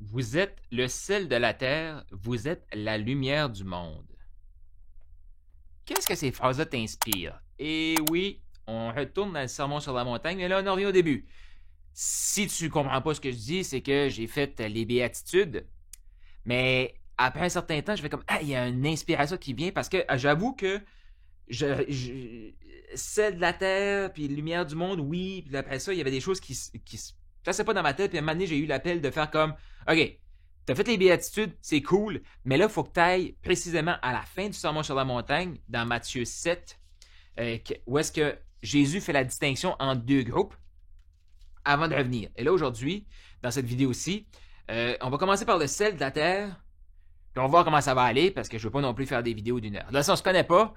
Vous êtes le sel de la terre, vous êtes la lumière du monde. Qu'est-ce que ces phrases-là t'inspirent? Et oui, on retourne dans le sermon sur la montagne, mais là, on en revient au début. Si tu comprends pas ce que je dis, c'est que j'ai fait les béatitudes, mais après un certain temps, je fais comme, ah, il y a une inspiration qui vient parce que j'avoue que sel de la terre, puis lumière du monde, oui, puis après ça, il y avait des choses qui se passaient pas dans ma tête, puis à un moment donné, j'ai eu l'appel de faire comme, OK, t'as fait les béatitudes, c'est cool, mais là, il faut que tu ailles précisément à la fin du sermon sur la montagne, dans Matthieu 7, où est-ce que Jésus fait la distinction entre deux groupes avant de revenir. Et là, aujourd'hui, dans cette vidéo-ci, on va commencer par le sel de la terre, puis on va voir comment ça va aller, parce que je veux pas non plus faire des vidéos d'une heure. Là, si on se connaît pas,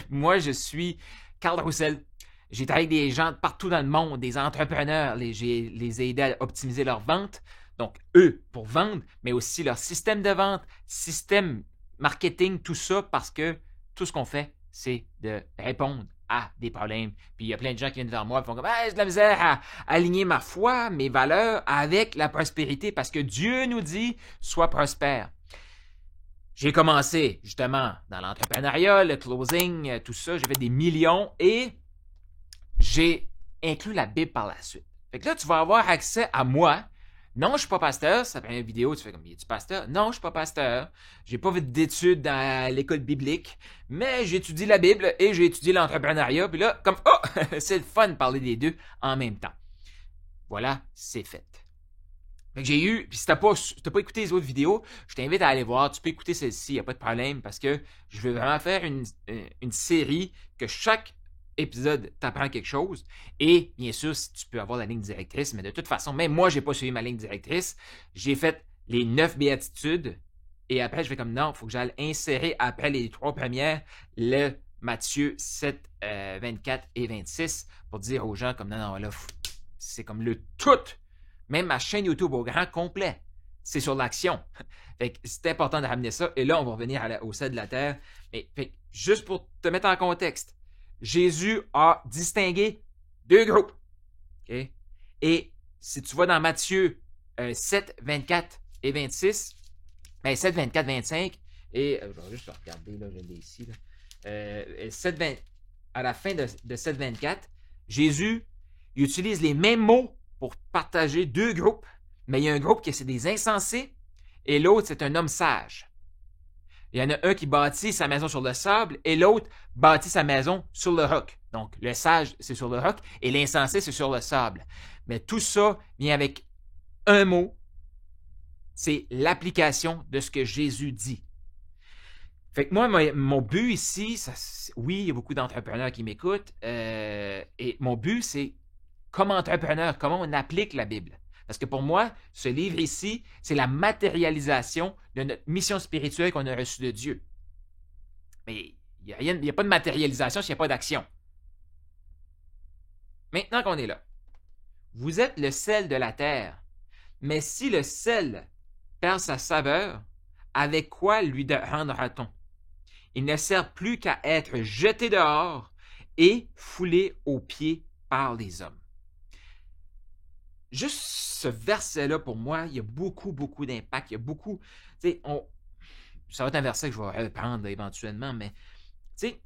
moi, je suis Carl Roussel. J'ai travaillé avec des gens partout dans le monde, des entrepreneurs. J'ai les aidé à optimiser leur vente. Donc, eux, pour vendre, mais aussi leur système de vente, système marketing, tout ça, parce que tout ce qu'on fait, c'est de répondre à des problèmes. Puis il y a plein de gens qui viennent vers moi et font comme ah, j'ai de la misère à aligner ma foi, mes valeurs avec la prospérité, parce que Dieu nous dit sois prospère. J'ai commencé justement dans l'entrepreneuriat, le closing, tout ça. J'ai fait des millions et j'ai inclus la Bible par la suite. Fait que là, tu vas avoir accès à moi. Non, je suis pas pasteur. Ça fait une vidéo, tu fais comme, es-tu pasteur? Non, je suis pas pasteur. J'ai pas fait d'études dans l'école biblique, mais j'étudie la Bible et j'ai étudié l'entrepreneuriat. Puis là, comme, oh, c'est le fun de parler des deux en même temps. Voilà, c'est fait. Fait que j'ai eu, puis si t'as pas écouté les autres vidéos, je t'invite à aller voir. Tu peux écouter celle-ci, y a pas de problème, parce que je veux vraiment faire une série que chaque épisode t'apprend quelque chose. Et bien sûr, si tu peux avoir la ligne directrice, mais de toute façon, même moi, j'ai pas suivi ma ligne directrice. J'ai fait les 9 béatitudes. Et après, je fais comme non, il faut que j'aille insérer après les 3 premières le Matthieu 7, 24 et 26 pour dire aux gens comme non, là, c'est comme le tout. Même ma chaîne YouTube au grand complet, c'est sur l'action. Fait que c'est important de ramener ça. Et là, on va revenir au sel de la terre. Mais fait, juste pour te mettre en contexte, Jésus a distingué 2 groupes. Okay? Et si tu vas dans Matthieu 7, 24 et 26, ben 7, 24, 25, et je vais juste regarder, là, je l'ai ici. Là. 7, 20, à la fin de 7, 24, Jésus il utilise les mêmes mots pour partager 2 groupes, mais il y a un groupe qui c'est des insensés et l'autre c'est un homme sage. Il y en a un qui bâtit sa maison sur le sable et l'autre bâtit sa maison sur le roc. Donc le sage c'est sur le roc et l'insensé c'est sur le sable. Mais tout ça vient avec un mot, c'est l'application de ce que Jésus dit. Fait que moi, mon but ici, oui, il y a beaucoup d'entrepreneurs qui m'écoutent, et mon but c'est comme entrepreneur, comment on applique la Bible. Parce que pour moi, ce livre ici, c'est la matérialisation de notre mission spirituelle qu'on a reçue de Dieu. Mais il n'y a pas de matérialisation s'il n'y a pas d'action. Maintenant qu'on est là, vous êtes le sel de la terre. Mais si le sel perd sa saveur, avec quoi lui rendra-t-on? Il ne sert plus qu'à être jeté dehors et foulé aux pieds par les hommes. Juste ce verset-là, pour moi, il y a beaucoup, beaucoup d'impact. Il y a beaucoup... Tu sais, ça va être un verset que je vais reprendre éventuellement, mais... Tu sais,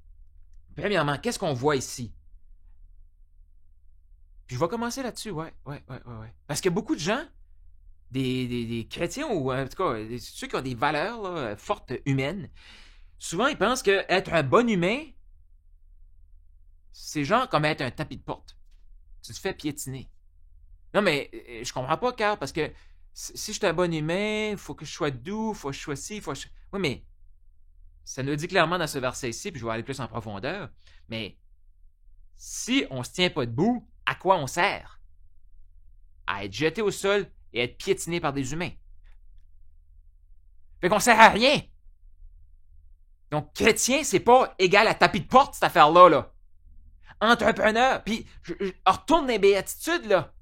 premièrement, qu'est-ce qu'on voit ici? Puis je vais commencer là-dessus, ouais. Parce que beaucoup de gens, des chrétiens, ou en tout cas, ceux qui ont des valeurs là, fortes humaines, souvent ils pensent que être un bon humain, c'est genre comme être un tapis de porte. Tu te fais piétiner. Non, mais je comprends pas, Carl, parce que si je suis un bon humain, il faut que je sois doux, il faut que je sois ci, il faut que je... Oui, mais ça nous le dit clairement dans ce verset-ci, puis je vais aller plus en profondeur, mais si on se tient pas debout, à quoi on sert? À être jeté au sol et être piétiné par des humains. Fait qu'on sert à rien. Donc, chrétien, c'est pas égal à tapis de porte, cette affaire-là, là. Entrepreneur, puis je retourne dans les béatitudes, là.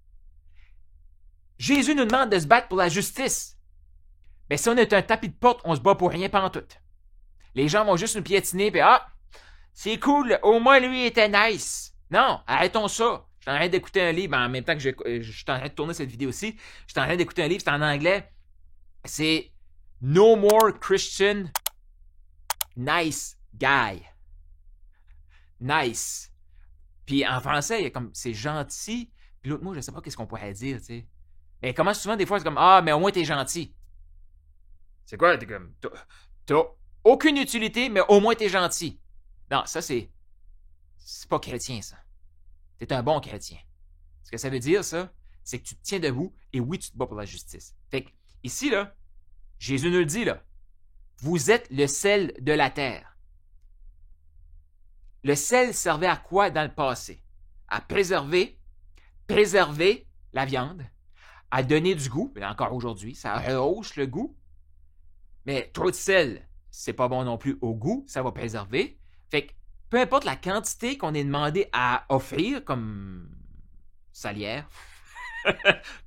Jésus nous demande de se battre pour la justice. Mais si on est un tapis de porte, on se bat pour rien pantoute. Les gens vont juste nous piétiner, puis ah, c'est cool, au moins lui était nice. Non, arrêtons ça. Je suis en train d'écouter un livre en même temps que je suis en train de tourner cette vidéo-ci. Je suis en train d'écouter un livre, c'est en anglais. c'est No more Christian nice guy. Nice. Puis en français, il y a comme c'est gentil. Puis l'autre mot, je sais pas qu'est-ce qu'on pourrait dire, tu sais. Mais comment souvent, des fois, c'est comme ah, mais au moins t'es gentil. C'est quoi? T'es comme t'as aucune utilité, mais au moins t'es gentil. Non, ça c'est pas chrétien, ça. T'es un bon chrétien. Ce que ça veut dire, ça, c'est que tu te tiens debout et oui, tu te bats pour la justice. Fait que, ici, là, Jésus nous le dit, là, vous êtes le sel de la terre. Le sel servait à quoi dans le passé? À préserver la viande, à donner du goût, mais encore aujourd'hui, ça rehausse le goût. Mais trop de sel, c'est pas bon non plus au goût, ça va préserver. Fait que, peu importe la quantité qu'on est demandé à offrir comme salière,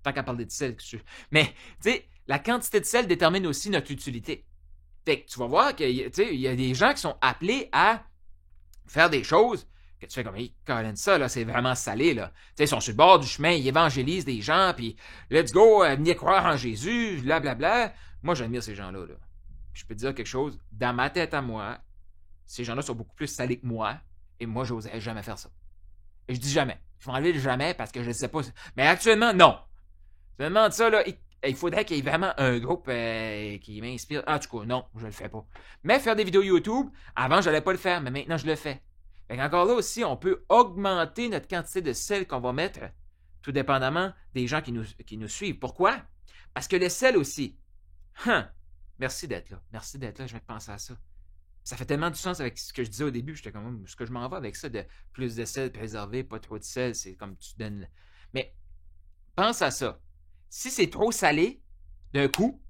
tant qu'à parler de sel, mais tu sais, la quantité de sel détermine aussi notre utilité. Fait que tu vas voir qu'il y a des gens qui sont appelés à faire des choses que tu fais comme, hey, Colin, ça, là, c'est vraiment salé, là. Tu sais, ils sont sur le bord du chemin, ils évangélisent des gens, puis let's go, venez croire en Jésus, blablabla. Moi, j'admire ces gens-là, là. Je peux te dire quelque chose, dans ma tête à moi, ces gens-là sont beaucoup plus salés que moi, et moi, j'oserais jamais faire ça. Et je dis jamais. Je vais enlever le jamais parce que je ne sais pas. Mais actuellement, non. Je me demande ça, là, il faudrait qu'il y ait vraiment un groupe qui m'inspire. Ah, du coup, non, je le fais pas. Mais faire des vidéos YouTube, avant, je n'allais pas le faire, mais maintenant, je le fais. Fait qu'encore là aussi, on peut augmenter notre quantité de sel qu'on va mettre, tout dépendamment des gens qui nous suivent. Pourquoi? Parce que le sel aussi. Merci d'être là. Merci d'être là, je vais penser à ça. Ça fait tellement du sens avec ce que je disais au début. J'étais comme, ce que je m'en vais avec ça de plus de sel préservé, pas trop de sel, c'est comme tu donnes. Mais pense à ça. Si c'est trop salé, d'un coup,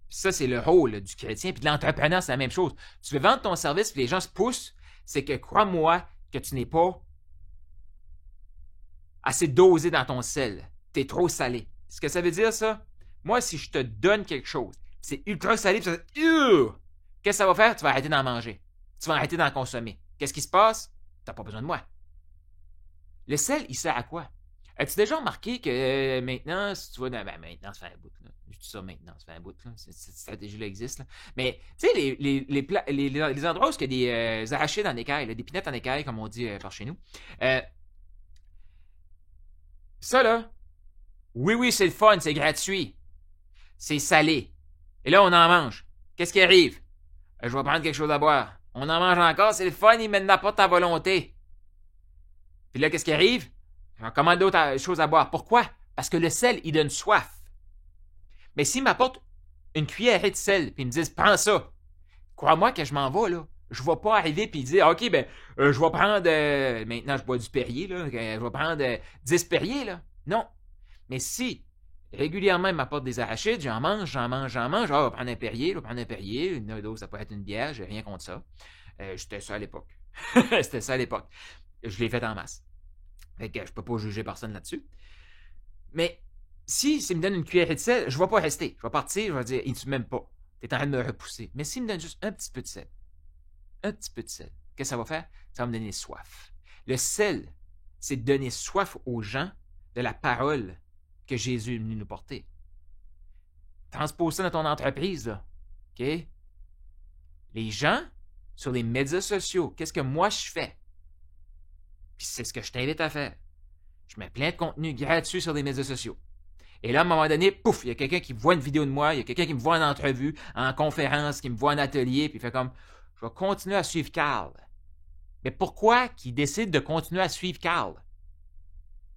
ça c'est le rôle du chrétien, puis de l'entrepreneur, c'est la même chose. Tu veux vendre ton service, puis les gens se poussent, c'est que crois-moi que tu n'es pas assez dosé dans ton sel. Tu es trop salé. Ce que ça veut dire, ça, moi, si je te donne quelque chose, c'est ultra salé, puis ça qu'est-ce que ça va faire? Tu vas arrêter d'en manger. Tu vas arrêter d'en consommer. Qu'est-ce qui se passe? Tu n'as pas besoin de moi. Le sel, il sert à quoi? As-tu déjà remarqué que maintenant, si tu vas dans... maintenant, ça fait un bout. Là. Je dis ça maintenant, ça fait un bout. Là. Cette stratégie-là existe. Là. Mais, tu sais, les endroits où il y a des arachides en écaille, des pinettes en écaille, comme on dit par chez nous. Ça, là, oui, c'est le fun, c'est gratuit. C'est salé. Et là, on en mange. Qu'est-ce qui arrive? Je vais prendre quelque chose à boire. On en mange encore, c'est le fun, il ne n'apporte ta volonté. Puis là, qu'est-ce qui arrive? On commande d'autres choses à boire. Pourquoi? Parce que le sel, il donne soif. Mais s'il m'apporte une cuillerée de sel, puis ils me disent, prends ça, crois-moi que je m'en vais, là. Je ne vais pas arriver puis dire, OK, je vais prendre, maintenant je bois du Perrier, là, je vais prendre 10 Perrier, là. Non. Mais si régulièrement il m'apporte des arachides, j'en mange, je vais prendre un Perrier, une dose, ça peut être une bière, j'ai rien contre ça. C'était ça à l'époque. C'était ça à l'époque. Je l'ai fait en masse. Fait que je peux pas juger personne là-dessus. Mais si me donne une cuillerée de sel, je vais pas rester. Je vais partir, je vais dire, il ne tue même pas. T'es en train de me repousser. Mais s'il me donne juste un petit peu de sel, qu'est-ce que ça va faire? Ça va me donner soif. Le sel, c'est de donner soif aux gens de la parole que Jésus est venu nous porter. Transpose ça dans ton entreprise, là. OK? Les gens, sur les médias sociaux, qu'est-ce que moi je fais? Puis c'est ce que je t'invite à faire. Je mets plein de contenu gratuit sur les médias sociaux. Et là, à un moment donné, pouf, il y a quelqu'un qui voit une vidéo de moi, il y a quelqu'un qui me voit en entrevue, en conférence, qui me voit en atelier, puis il fait comme, je vais continuer à suivre Carl. Mais pourquoi qu'il décide de continuer à suivre Carl?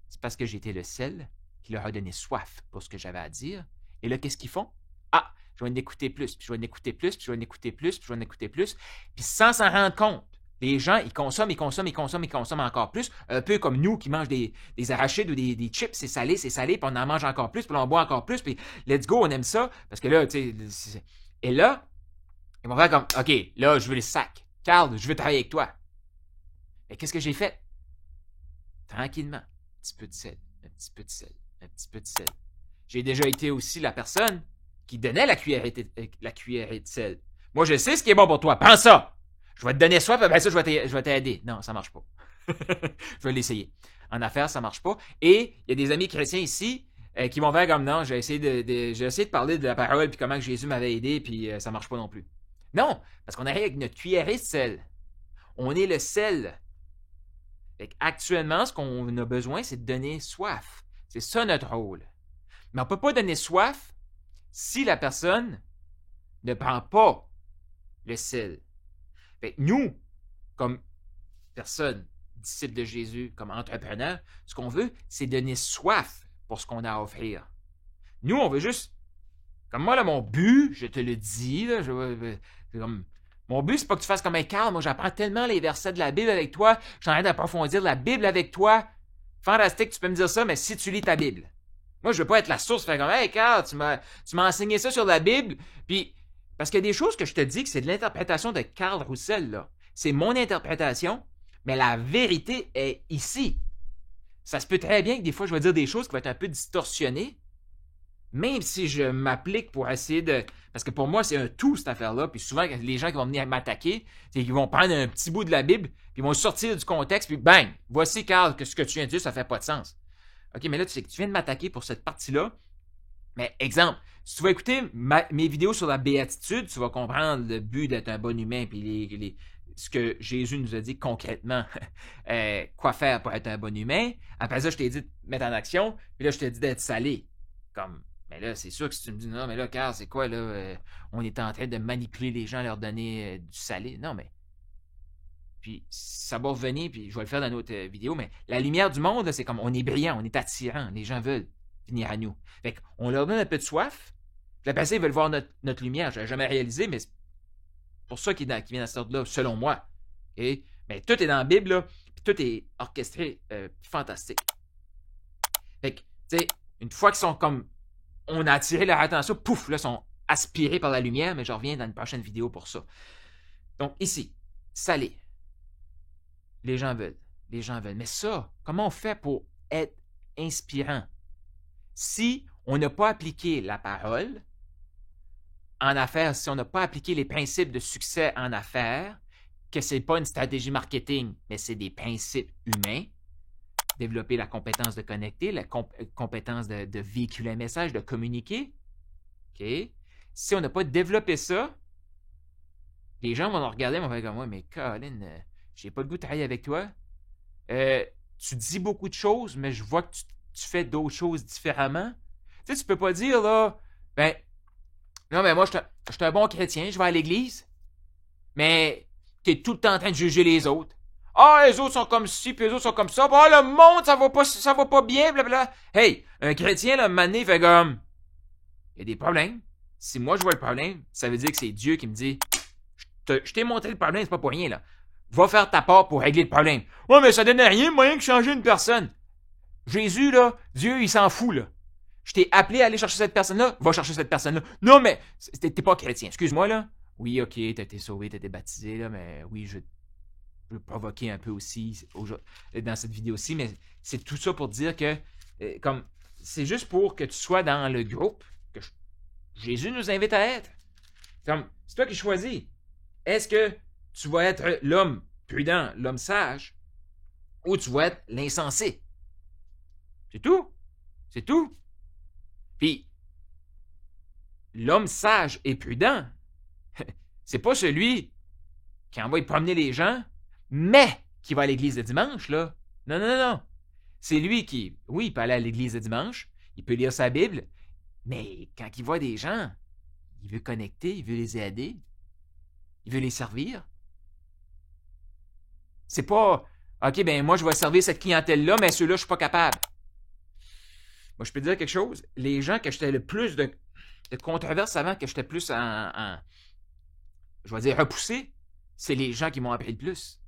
C'est parce que j'ai été le seul qui leur a donné soif pour ce que j'avais à dire. Et là, qu'est-ce qu'ils font? Ah, je vais en écouter plus, puis je vais en écouter plus, puis je vais en écouter plus, puis je vais en écouter plus. Puis sans s'en rendre compte, les gens, ils consomment encore plus. Un peu comme nous qui mangent des arachides ou des chips, c'est salé, puis on en mange encore plus, puis on boit encore plus, puis let's go, on aime ça. Parce que là, tu sais... Et là, ils vont faire comme, OK, là, je veux le sac. Carl, je veux travailler avec toi. Mais qu'est-ce que j'ai fait? Tranquillement. Un petit peu de sel, un petit peu de sel, un petit peu de sel. J'ai déjà été aussi la personne qui donnait la cuillerée de sel. Moi, je sais ce qui est bon pour toi. Prends ça! Je vais te donner soif, ben ça, je vais t'aider. Non, ça marche pas. Je vais l'essayer. En affaires, ça marche pas. Et il y a des amis chrétiens ici, qui vont faire comme non, j'ai essayé de parler de la parole, puis comment que Jésus m'avait aidé, puis ça marche pas non plus. Non, parce qu'on arrive avec notre cuillerée de sel. On est le sel. Actuellement, ce qu'on a besoin, c'est de donner soif. C'est ça notre rôle. Mais on ne peut pas donner soif si la personne ne prend pas le sel. Nous, comme personne, disciples de Jésus, comme entrepreneurs, ce qu'on veut, c'est donner soif pour ce qu'on a à offrir. Nous, on veut juste... Comme moi, là, mon but, je te le dis, là, mon but, c'est pas que tu fasses comme un Carl. Moi, j'apprends tellement les versets de la Bible avec toi. Je suis en train d'approfondir la Bible avec toi. Fantastique, tu peux me dire ça, mais si tu lis ta Bible. Moi, je veux pas être la source, faire comme, hey, Carl, tu m'as enseigné ça sur la Bible. Puis, parce qu'il y a des choses que je te dis que c'est de l'interprétation de Karl Roussel, là. C'est mon interprétation, mais la vérité est ici. Ça se peut très bien que des fois, je vais dire des choses qui vont être un peu distorsionnées, même si je m'applique pour essayer de... Parce que pour moi, c'est un tout, cette affaire-là. Puis souvent, les gens qui vont venir m'attaquer, c'est qu'ils vont prendre un petit bout de la Bible, puis ils vont sortir du contexte, puis bang! Voici, Carl, que ce que tu viens de dire, ça fait pas de sens. OK, mais là, tu sais que tu viens de m'attaquer pour cette partie-là. Mais exemple, si tu vas écouter mes vidéos sur la béatitude, tu vas comprendre le but d'être un bon humain, puis ce que Jésus nous a dit concrètement, quoi faire pour être un bon humain. Après ça, je t'ai dit de mettre en action, puis là, je t'ai dit d'être salé. Comme... Mais là, c'est sûr que si tu me dis, non, mais là, Carl, c'est quoi, là? On est en train de manipuler les gens, leur donner du salé. Non, mais... Puis, ça va revenir, puis je vais le faire dans notre vidéo, mais la lumière du monde, là, c'est comme, on est brillant, on est attirant, les gens veulent venir à nous. Fait qu'on leur donne un peu de soif, puis après ça, ils veulent voir notre lumière. Je n'ai jamais réalisé, mais c'est pour ça qu'ils viennent à ce ordre-là, selon moi. Okay? Mais tout est dans la Bible, là, puis tout est orchestré, fantastique. Fait que, tu sais, une fois qu'ils sont comme... On a attiré leur attention, pouf, là, ils sont aspirés par la lumière, mais je reviens dans une prochaine vidéo pour ça. Donc, ici, salé. Les gens veulent. Les gens veulent. Mais ça, comment on fait pour être inspirant? Si on n'a pas appliqué la parole en affaires, si on n'a pas appliqué les principes de succès en affaires, que ce n'est pas une stratégie marketing, mais c'est des principes humains, développer la compétence de connecter, la compétence de véhiculer un message, de communiquer. Okay? Si on n'a pas développé ça, les gens vont nous regarder et vont faire comme moi, mais Colin, j'ai pas le goût de travailler avec toi. Tu dis beaucoup de choses, mais je vois que tu fais d'autres choses différemment. Tu sais, tu peux pas dire, là, ben, non, mais moi, je suis un bon chrétien, je vais à l'église, mais tu es tout le temps en train de juger les autres. Ah, les autres sont comme ci, puis les autres sont comme ça. Ah, le monde, ça va pas bien, blablabla. Hey, un chrétien, là, mané, fait comme, il y a des problèmes. Si moi, je vois le problème, ça veut dire que c'est Dieu qui me dit, je t'ai montré le problème, c'est pas pour rien, là. Va faire ta part pour régler le problème. Ouais, mais ça donnait rien de moyen que changer une personne. Jésus, là, Dieu, il s'en fout, là. Je t'ai appelé à aller chercher cette personne-là, va chercher cette personne-là. Non, mais t'es pas chrétien, excuse-moi, là. Oui, ok, t'as été sauvé, t'as été baptisé, là, mais oui, je veux provoquer un peu aussi dans cette vidéo-ci, mais c'est tout ça pour dire que, comme, c'est juste pour que tu sois dans le groupe que Jésus nous invite à être. Comme, c'est toi qui choisis. Est-ce que tu vas être l'homme prudent, l'homme sage, ou tu vas être l'insensé? C'est tout. C'est tout. Puis, l'homme sage et prudent, c'est pas celui qui envoie promener les gens, mais qui va à l'église le dimanche, là. Non, non, non, non. C'est lui qui, oui, il peut aller à l'église le dimanche, il peut lire sa Bible, mais quand il voit des gens, il veut connecter, il veut les aider, il veut les servir. C'est pas, OK, ben moi, je vais servir cette clientèle-là, mais ceux-là, je suis pas capable. Moi, je peux te dire quelque chose. Les gens que j'étais le plus de controverses avant, que j'étais plus je vais dire, repoussé, c'est les gens qui m'ont appris le plus.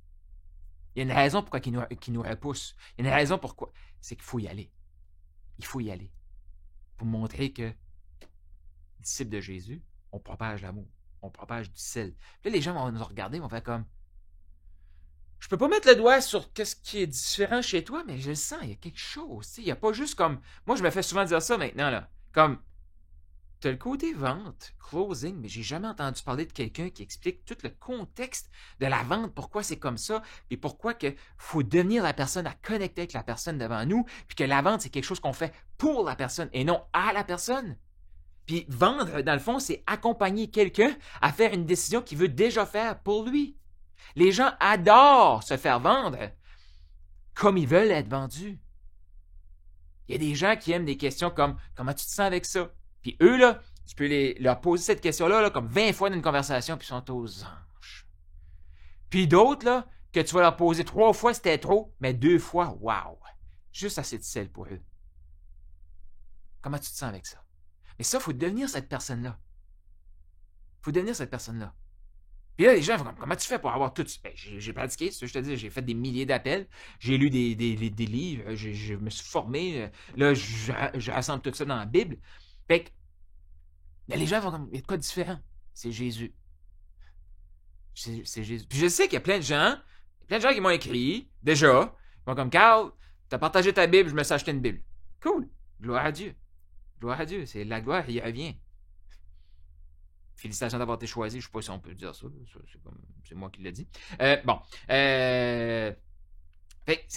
Il y a une raison pourquoi ils nous repoussent. Il y a une raison pourquoi. C'est qu'il faut y aller. Il faut y aller. Pour montrer que, disciples de Jésus, on propage l'amour. On propage du sel. Puis là, les gens vont nous regarder, vont faire comme, je peux pas mettre le doigt sur qu'est-ce qui est différent chez toi, mais je le sens, il y a quelque chose. Il n'y a pas juste comme... Moi, je me fais souvent dire ça maintenant, là. Comme, t'as le côté vente, closing, mais j'ai jamais entendu parler de quelqu'un qui explique tout le contexte de la vente, pourquoi c'est comme ça, et pourquoi que faut devenir la personne à connecter avec la personne devant nous, puis que la vente, c'est quelque chose qu'on fait pour la personne et non à la personne. Puis vendre, dans le fond, c'est accompagner quelqu'un à faire une décision qu'il veut déjà faire pour lui. Les gens adorent se faire vendre comme ils veulent être vendus. Il y a des gens qui aiment des questions comme « Comment tu te sens avec ça? » Puis eux, là, tu peux leur poser cette question-là là, comme 20 fois dans une conversation, puis ils sont aux anges. Puis d'autres, là, que tu vas leur poser 3 fois, c'était trop, mais 2 fois, wow! Juste assez de sel pour eux. Comment tu te sens avec ça? Mais ça, il faut devenir cette personne-là. Il faut devenir cette personne-là. Puis là, les gens font comme, comment tu fais pour avoir tout ça? Ben, j'ai pratiqué, c'est ça que je te dis, j'ai fait des milliers d'appels, j'ai lu des livres, je me suis formé, là, je rassemble tout ça dans la Bible. Fait que, mais les gens font comme, il y a de quoi de différent? C'est Jésus. C'est Jésus. Puis je sais qu'il y a plein de gens qui m'ont écrit, déjà, ils vont comme, Carl, t'as partagé ta Bible, je me suis acheté une Bible. Cool. Gloire à Dieu. Gloire à Dieu. C'est la gloire, il revient. Félicitations d'avoir été choisi. Je ne sais pas si on peut dire ça. C'est moi qui l'ai dit. Bon. C'est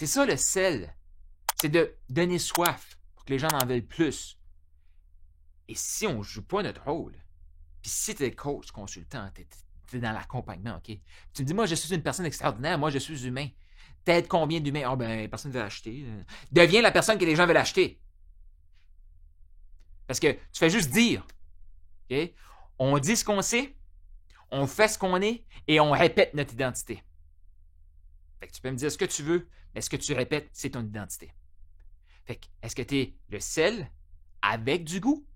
ça le sel. C'est de donner soif pour que les gens en veulent plus. Et si on ne joue pas notre rôle, puis si tu es coach, consultant, tu es dans l'accompagnement, OK? Tu me dis, moi, je suis une personne extraordinaire, moi, je suis humain. T'aides combien d'humains? Ah, ben, personne ne veut l'acheter. Deviens la personne que les gens veulent acheter. Parce que tu fais juste dire. OK? On dit ce qu'on sait, on fait ce qu'on est et on répète notre identité. Fait que tu peux me dire ce que tu veux, mais ce que tu répètes, c'est ton identité. Fait que, est-ce que tu es le sel avec du goût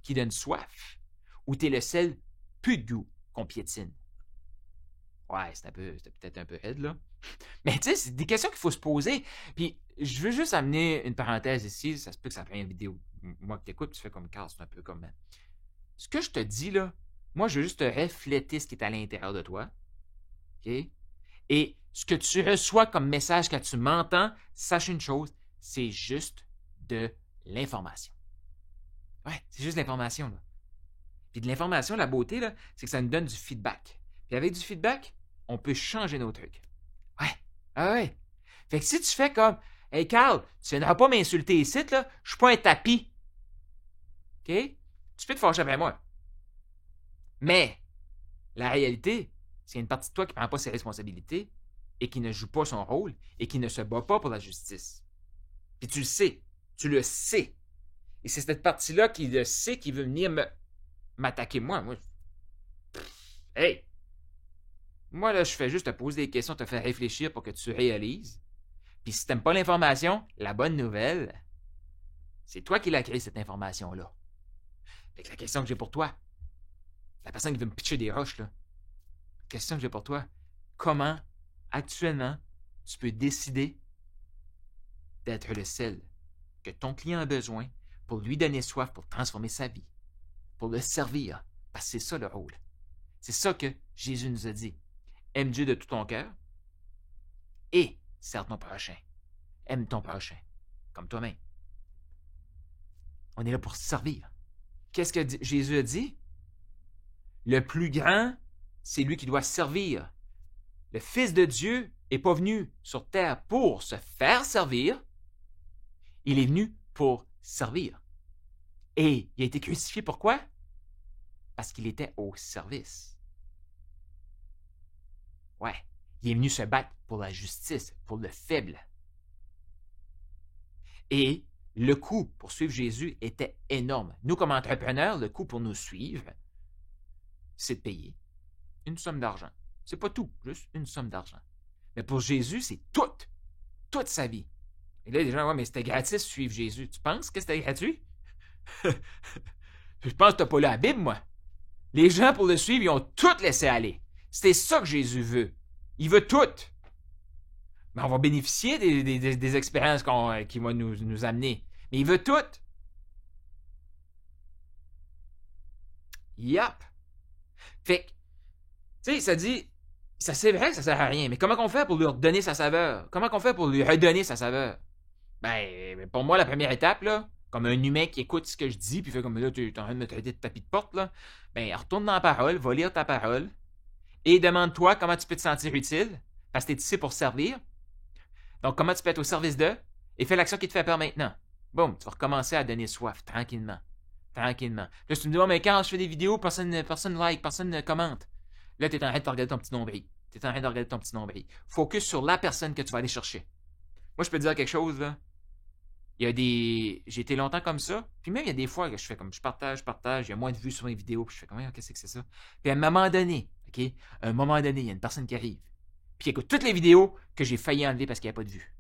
qui donne soif ou tu es le sel plus de goût qu'on piétine? Ouais, c'est peut-être un peu raide, là. Mais tu sais, c'est des questions qu'il faut se poser. Puis, je veux juste amener une parenthèse ici. Ça se peut que ça prenne une vidéo. Moi que t'écoutes, tu fais comme Carl, c'est un peu comme... Ce que je te dis, là, moi, je veux juste te refléter ce qui est à l'intérieur de toi. OK? Et ce que tu reçois comme message quand tu m'entends, sache une chose, c'est juste de l'information. Ouais, c'est juste de l'information, là. Puis de l'information, la beauté, là, c'est que ça nous donne du feedback. Puis avec du feedback, on peut changer nos trucs. Ouais. Ah ouais. Fait que si tu fais comme, hey Carl, tu viendras pas m'insulter ici, là, je suis pas un tapis. OK? Tu peux te fâcher après moi. Mais la réalité, c'est qu'il y a une partie de toi qui ne prend pas ses responsabilités et qui ne joue pas son rôle et qui ne se bat pas pour la justice. Puis tu le sais. Tu le sais. Et c'est cette partie-là qui le sait qui veut venir m'attaquer moi. Hey! Moi, là, je fais juste te poser des questions, te faire réfléchir pour que tu réalises. Puis si tu n'aimes pas l'information, la bonne nouvelle, c'est toi qui l'as créé, cette information-là. Fait que la question que j'ai pour toi, la personne qui veut me pitcher des roches, là, la question que j'ai pour toi, comment, actuellement, tu peux décider d'être le sel que ton client a besoin pour lui donner soif, pour transformer sa vie, pour le servir, parce que c'est ça le rôle. C'est ça que Jésus nous a dit. Aime Dieu de tout ton cœur et sers ton prochain. Aime ton prochain, comme toi-même. On est là pour servir. Qu'est-ce que Jésus a dit? Le plus grand, c'est lui qui doit servir. Le Fils de Dieu n'est pas venu sur terre pour se faire servir. Il est venu pour servir. Et il a été crucifié pourquoi? Parce qu'il était au service. Ouais, il est venu se battre pour la justice, pour le faible. Et le coût pour suivre Jésus était énorme. Nous, comme entrepreneurs, le coût pour nous suivre, c'est de payer une somme d'argent. C'est pas tout, juste une somme d'argent. Mais pour Jésus, c'est toute sa vie. Et là, les gens, ouais, mais c'était gratis suivre Jésus. Tu penses que c'était gratuit? Je pense que tu n'as pas lu la Bible, moi. Les gens, pour le suivre, ils ont tout laissé aller. C'est ça que Jésus veut. Il veut tout. Mais on va bénéficier des expériences qu'il va nous amener. Mais il veut tout. Yep. Fait que, tu sais, ça dit, ça c'est vrai que ça sert à rien, mais comment on fait pour lui redonner sa saveur? Comment on fait pour lui redonner sa saveur? Ben, pour moi, la première étape, là, comme un humain qui écoute ce que je dis, puis fait comme là, tu es en train de me traiter de tapis de porte, là. Ben, retourne dans la parole, va lire ta parole, et demande-toi comment tu peux te sentir utile, parce que tu es ici pour servir. Donc, comment tu peux être au service d'eux, et fais l'action qui te fait peur maintenant. Boum, tu vas recommencer à donner soif, tranquillement. Tranquillement. Là, si tu me dis, oh, mais quand je fais des vidéos, personne like, personne ne commente. Là, tu es en train de regarder ton petit nombril. Tu es en train de regarder ton petit nombril. Focus sur la personne que tu vas aller chercher. Moi, je peux te dire quelque chose, là. J'ai été longtemps comme ça. Puis même, il y a des fois que je fais comme, je partage, il y a moins de vues sur mes vidéos, puis je fais comme, qu'est-ce que c'est ça? Puis à un moment donné, OK? À un moment donné, il y a une personne qui arrive, puis qui écoute toutes les vidéos que j'ai failli enlever parce qu'il n'y a pas de vues.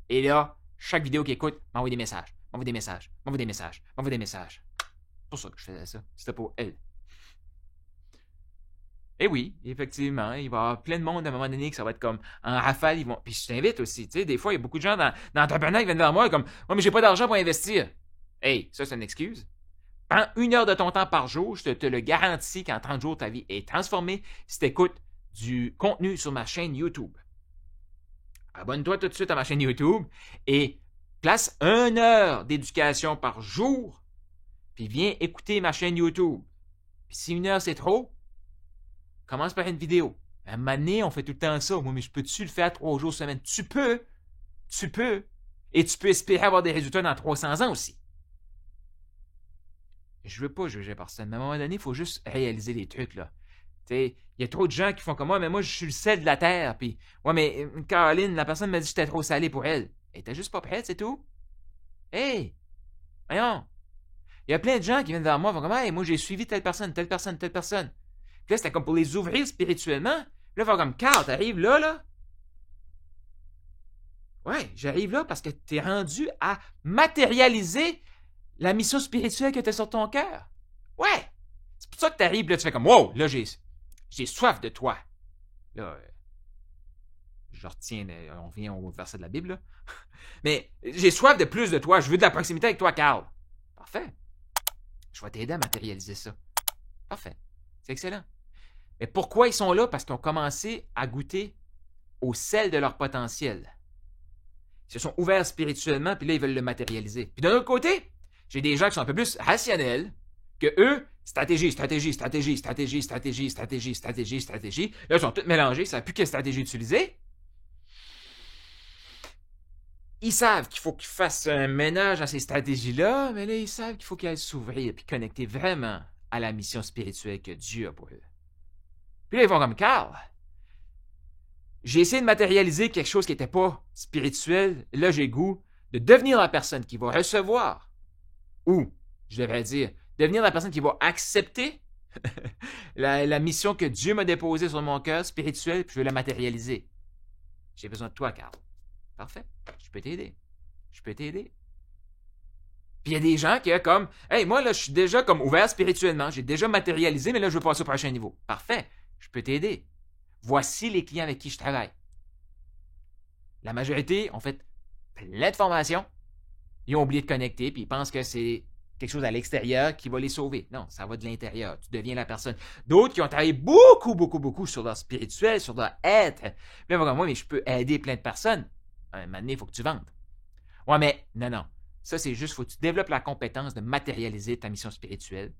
Et là, chaque vidéo qu'il écoute m'envoie des messages, m'envoie des messages, m'envoie des messages, m'envoie des messages. C'est pour ça que je faisais ça. C'était pour elle. Et oui, effectivement, il va y avoir plein de monde à un moment donné que ça va être comme en rafale. Ils vont... Puis je t'invite aussi, tu sais, des fois, il y a beaucoup de gens dans l'entrepreneuriat qui viennent vers moi comme « Ouais, mais j'ai pas d'argent pour investir. » Hey, ça, c'est une excuse. Prends 1 heure de ton temps par jour, je te le garantis qu'en 30 jours, ta vie est transformée si tu écoutes du contenu sur ma chaîne YouTube. Abonne-toi tout de suite à ma chaîne YouTube et place 1 heure d'éducation par jour, puis viens écouter ma chaîne YouTube. Puis si 1 heure, c'est trop, commence par une vidéo. À un moment donné, on fait tout le temps ça. Moi, mais je peux-tu le faire 3 jours semaine? Tu peux. Tu peux. Et tu peux espérer avoir des résultats dans 300 ans aussi. Je veux pas juger personne, mais à un moment donné, il faut juste réaliser les trucs, là. Tu sais, il y a trop de gens qui font comme moi, mais moi, je suis le sel de la terre. Puis, ouais, mais Caroline, la personne m'a dit que j'étais trop salé pour elle. Elle était juste pas prête, c'est tout. Hey! Voyons! Il y a plein de gens qui viennent vers moi et font comme, hey, moi, j'ai suivi telle personne, telle personne, telle personne. Puis là, c'était comme pour les ouvrir spirituellement. Puis là, ils font comme, Carl, t'arrives là, là? Ouais, j'arrive là parce que t'es rendu à matérialiser la mission spirituelle que t'as sur ton cœur. Ouais! C'est pour ça que t'arrives, là, tu fais comme, wow, là, j'ai soif de toi. Là, je retiens, on revient au verset de la Bible, là. Mais j'ai soif de plus de toi, je veux de la proximité avec toi, Carl. Parfait. Je vais t'aider à matérialiser ça. Parfait. C'est excellent. Mais pourquoi ils sont là? Parce qu'ils ont commencé à goûter au sel de leur potentiel. Ils se sont ouverts spirituellement, puis là, ils veulent le matérialiser. Puis d'un autre côté, j'ai des gens qui sont un peu plus rationnels, que eux, stratégie. Là, ils sont tous mélangés, ils ne savent plus quelle stratégie utiliser. Ils savent qu'il faut qu'ils fassent un ménage dans ces stratégies-là, mais là, ils savent qu'il faut qu'ils aillent s'ouvrir et connecter vraiment à la mission spirituelle que Dieu a pour eux. Puis là, ils vont comme Carl. J'ai essayé de matérialiser quelque chose qui n'était pas spirituel. Là, j'ai goût de devenir la personne qui va recevoir. Ou, je devrais dire, devenir la personne qui va accepter la mission que Dieu m'a déposée sur mon cœur spirituel, puis je vais la matérialiser. J'ai besoin de toi, Carl. Parfait. Je peux t'aider. Je peux t'aider. Puis il y a des gens qui sont comme, hey, moi, là, je suis déjà comme ouvert spirituellement. J'ai déjà matérialisé, mais là, je veux passer au prochain niveau. Parfait. Je peux t'aider. Voici les clients avec qui je travaille. La majorité ont fait plein de formations. Ils ont oublié de connecter, puis ils pensent que c'est quelque chose à l'extérieur qui va les sauver. Non, ça va de l'intérieur. Tu deviens la personne. D'autres qui ont travaillé beaucoup sur leur spirituel, sur leur être. Puis là, comme moi, mais je peux aider plein de personnes. À un moment donné, il faut que tu vendes. Ouais, mais non. Ça, c'est juste, il faut que tu développes la compétence de matérialiser ta mission spirituelle.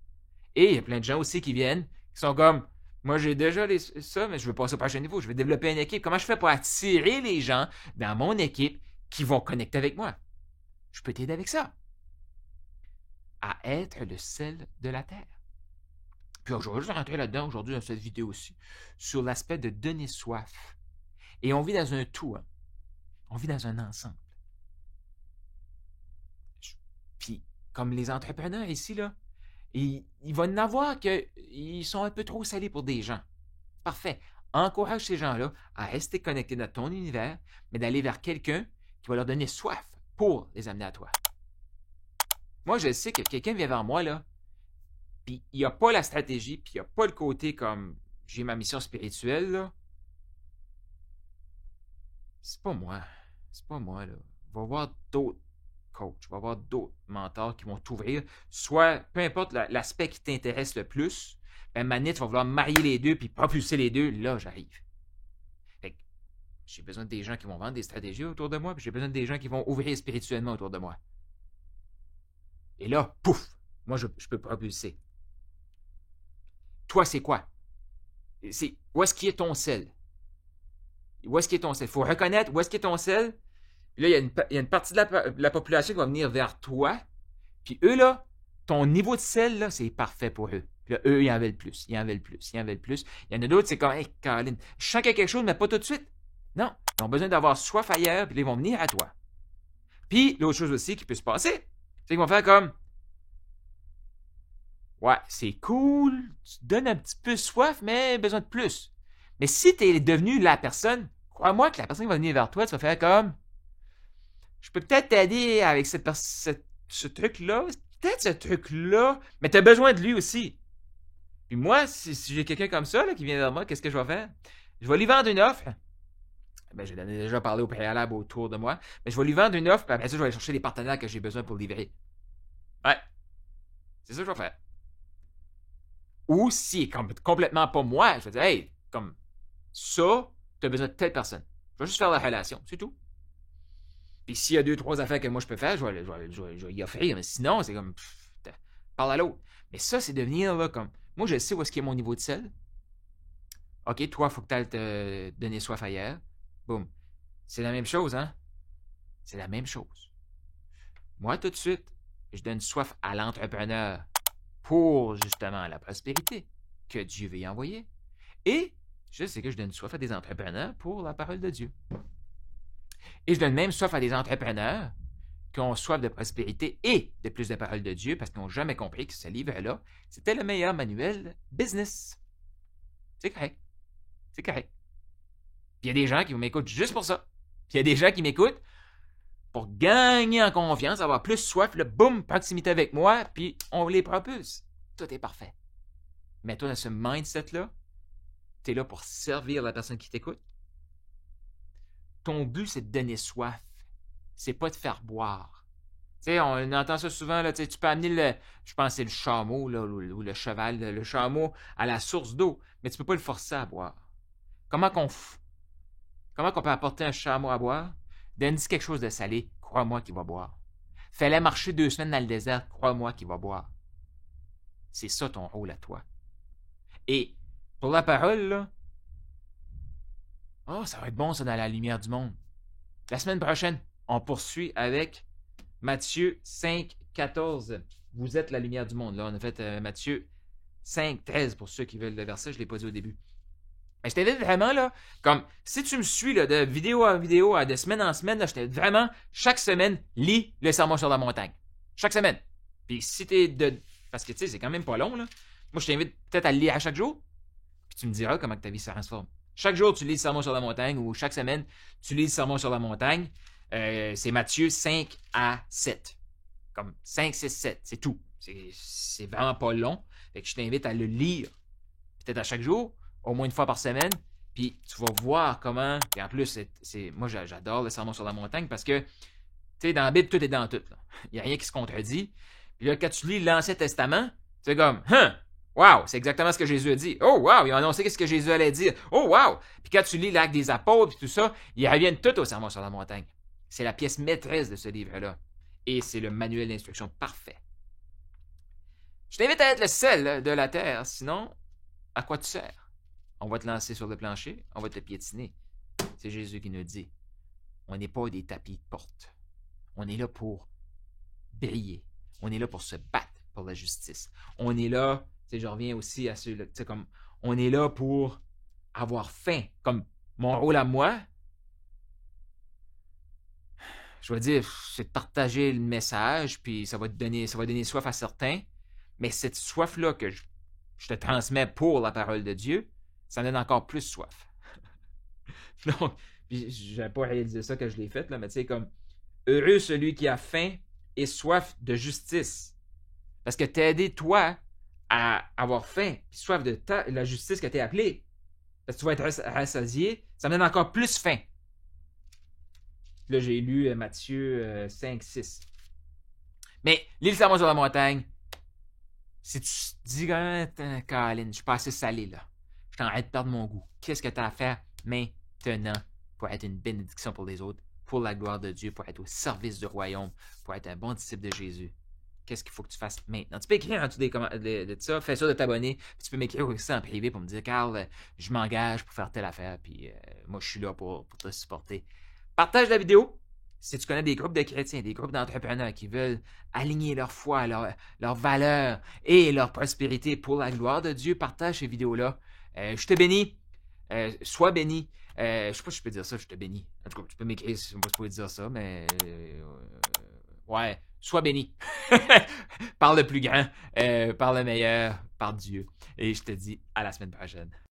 Et il y a plein de gens aussi qui viennent, qui sont comme, moi, j'ai déjà ça, mais je veux passer au prochain niveau. Je veux développer une équipe. Comment je fais pour attirer les gens dans mon équipe qui vont connecter avec moi? Je peux t'aider avec ça. À être le sel de la terre. Puis aujourd'hui, je vais rentrer là-dedans aujourd'hui dans cette vidéo aussi, sur l'aspect de donner soif. Et on vit dans un tout, hein. On vit dans un ensemble. Puis, comme les entrepreneurs ici, là, il va y en avoir qu'ils sont un peu trop salés pour des gens. Parfait. Encourage ces gens-là à rester connectés dans ton univers, mais d'aller vers quelqu'un qui va leur donner soif pour les amener à toi. Moi, je sais que quelqu'un vient vers moi, là, puis il n'y a pas la stratégie, puis il n'y a pas le côté comme j'ai ma mission spirituelle, là. C'est pas moi. C'est pas moi, là. Il va y avoir d'autres coachs, il va y avoir d'autres mentors qui vont t'ouvrir. Soit, peu importe l'aspect qui t'intéresse le plus, ben, Manette va vouloir marier les deux puis propulser les deux. Là, j'arrive. Fait que, j'ai besoin des gens qui vont vendre des stratégies autour de moi, puis j'ai besoin des gens qui vont ouvrir spirituellement autour de moi. Et là, pouf, moi, je peux propulser. Toi, c'est quoi? Où est-ce qu'il est ton sel? Où est-ce qu'il est ton sel? Il faut reconnaître où est-ce qu'il est ton sel. Puis là, il y a une partie de la population qui va venir vers toi. Puis eux, là, ton niveau de sel, là, c'est parfait pour eux. Puis là, eux, ils en veulent plus, ils en veulent plus, ils en veulent plus. Il y en a d'autres, c'est comme, hey, Caroline, je sens qu'il y a quelque chose, mais pas tout de suite. Non, ils ont besoin d'avoir soif ailleurs, puis là, ils vont venir à toi. Puis, l'autre chose aussi qui peut se passer, c'est qu'ils vont faire comme, ouais, c'est cool, tu te donnes un petit peu soif, mais besoin de plus. Mais si tu es devenu la personne, crois-moi que la personne qui va venir vers toi, tu vas faire comme, je peux peut-être t'aider avec ce truc-là, peut-être ce truc-là, mais tu as besoin de lui aussi. Puis moi, si j'ai quelqu'un comme ça là, qui vient vers moi, qu'est-ce que je vais faire? Je vais lui vendre une offre. Ben, j'ai déjà parlé au préalable autour de moi, mais je vais lui vendre une offre, puis après ça, je vais aller chercher les partenaires que j'ai besoin pour livrer. Ouais. C'est ça que je vais faire. Ou si complètement pas moi, je vais dire, hey, comme ça, tu as besoin de telle personne. Je vais juste faire la relation, c'est tout. Puis s'il y a 2-3 affaires que moi je peux faire, je vais y offrir. Mais sinon, c'est comme, parle à l'autre. Mais ça, c'est devenir là comme, moi je sais où est-ce qu'il y a mon niveau de sel. OK, toi, il faut que tu ailles te donner soif ailleurs. Boum. C'est la même chose, hein? C'est la même chose. Moi, tout de suite, je donne soif à l'entrepreneur pour justement la prospérité que Dieu veut y envoyer. Et je sais que je donne soif à des entrepreneurs pour la parole de Dieu. Et je donne même soif à des entrepreneurs qui ont soif de prospérité et de plus de parole de Dieu parce qu'ils n'ont jamais compris que ce livre-là, c'était le meilleur manuel business. C'est correct. C'est correct. Puis il y a des gens qui m'écoutent juste pour ça. Puis il y a des gens qui m'écoutent pour gagner en confiance, avoir plus soif, le boum, proximité avec moi, puis on les propulse. Tout est parfait. Mais toi, dans ce mindset-là, tu es là pour servir la personne qui t'écoute. Ton but, c'est de donner soif. C'est pas de faire boire. Tu sais, on entend ça souvent, là, tu peux amener je pense que c'est le chameau, là, ou le cheval, le chameau à la source d'eau, mais tu peux pas le forcer à boire. Comment qu'on peut apporter un chameau à boire? Donne-lui quelque chose de salé, crois-moi qu'il va boire. Fais-le marcher 2 semaines dans le désert, crois-moi qu'il va boire. C'est ça ton rôle à toi. Et pour la parole, là, oh, ça va être bon ça dans la lumière du monde. La semaine prochaine, on poursuit avec Matthieu 5, 14. Vous êtes la lumière du monde. Là, on a fait Matthieu 5, 13 pour ceux qui veulent le verset, je ne l'ai pas dit au début. Mais je t'invite vraiment, là, comme si tu me suis là, de vidéo en vidéo, de semaine en semaine, là, je t'invite vraiment, chaque semaine, lis le Sermon sur la montagne. Chaque semaine. Puis si t'es de. Parce que tu sais, c'est quand même pas long, là. Moi, je t'invite peut-être à le lire à chaque jour. Puis tu me diras comment ta vie se transforme. Chaque jour, tu lis le Sermon sur la montagne ou chaque semaine, tu lis le Sermon sur la montagne. C'est Matthieu 5 à 7. Comme 5, 6, 7. C'est tout. C'est vraiment pas long. Fait que je t'invite à le lire peut-être à chaque jour, au moins une fois par semaine. Puis tu vas voir comment. Puis en plus, moi, j'adore le Sermon sur la montagne parce que, tu sais, dans la Bible, tout est dans tout. Il n'y a rien qui se contredit. Puis là, quand tu lis l'Ancien Testament, c'est comme, wow, c'est exactement ce que Jésus a dit. Oh, wow, il a annoncé ce que Jésus allait dire. Oh, wow. Puis quand tu lis l'Acte des Apôtres et tout ça, ils reviennent tout au Sermon sur la montagne. C'est la pièce maîtresse de ce livre-là. Et c'est le manuel d'instruction parfait. Je t'invite à être le sel de la terre. Sinon, à quoi tu sers? On va te lancer sur le plancher, on va te piétiner. C'est Jésus qui nous dit, on n'est pas des tapis de porte. On est là pour briller. On est là pour se battre pour la justice. On est là, tu sais, je reviens aussi à ceux, tu sais, comme, on est là pour avoir faim. Comme mon rôle à moi, je vais dire, c'est de partager le message, puis ça va donner soif à certains. Mais cette soif-là que je te transmets pour la parole de Dieu, ça me donne encore plus soif. Donc, je n'avais pas réalisé ça que je l'ai fait, là, mais tu sais, comme, heureux celui qui a faim et soif de justice. Parce que t'as aidé, toi, à avoir faim, puis soif de la justice que t'es appelée. Parce que tu vas être rassasié, ça me donne encore plus faim. Là, j'ai lu Matthieu 5, 6. Mais, lis le Sermon sur la montagne. Si tu te dis, Caroline, je suis pas assez salé, là. Je t'arrête de perdre mon goût. Qu'est-ce que tu as à faire maintenant pour être une bénédiction pour les autres, pour la gloire de Dieu, pour être au service du royaume, pour être un bon disciple de Jésus. Qu'est-ce qu'il faut que tu fasses maintenant? Tu peux écrire en dessous de ça, fais sûr de t'abonner, puis tu peux m'écrire aussi en privé pour me dire, Carl, je m'engage pour faire telle affaire, puis moi je suis là pour te supporter. Partage la vidéo. Si tu connais des groupes de chrétiens, des groupes d'entrepreneurs qui veulent aligner leur foi, leurs valeurs et leur prospérité pour la gloire de Dieu, partage ces vidéos-là. Je te bénis. Sois béni. Je sais pas si je peux dire ça, je te bénis. En tout cas, tu peux m'écrire si moi je peux dire ça, mais ouais, sois béni. Par le plus grand, par le meilleur, par Dieu. Et je te dis à la semaine prochaine.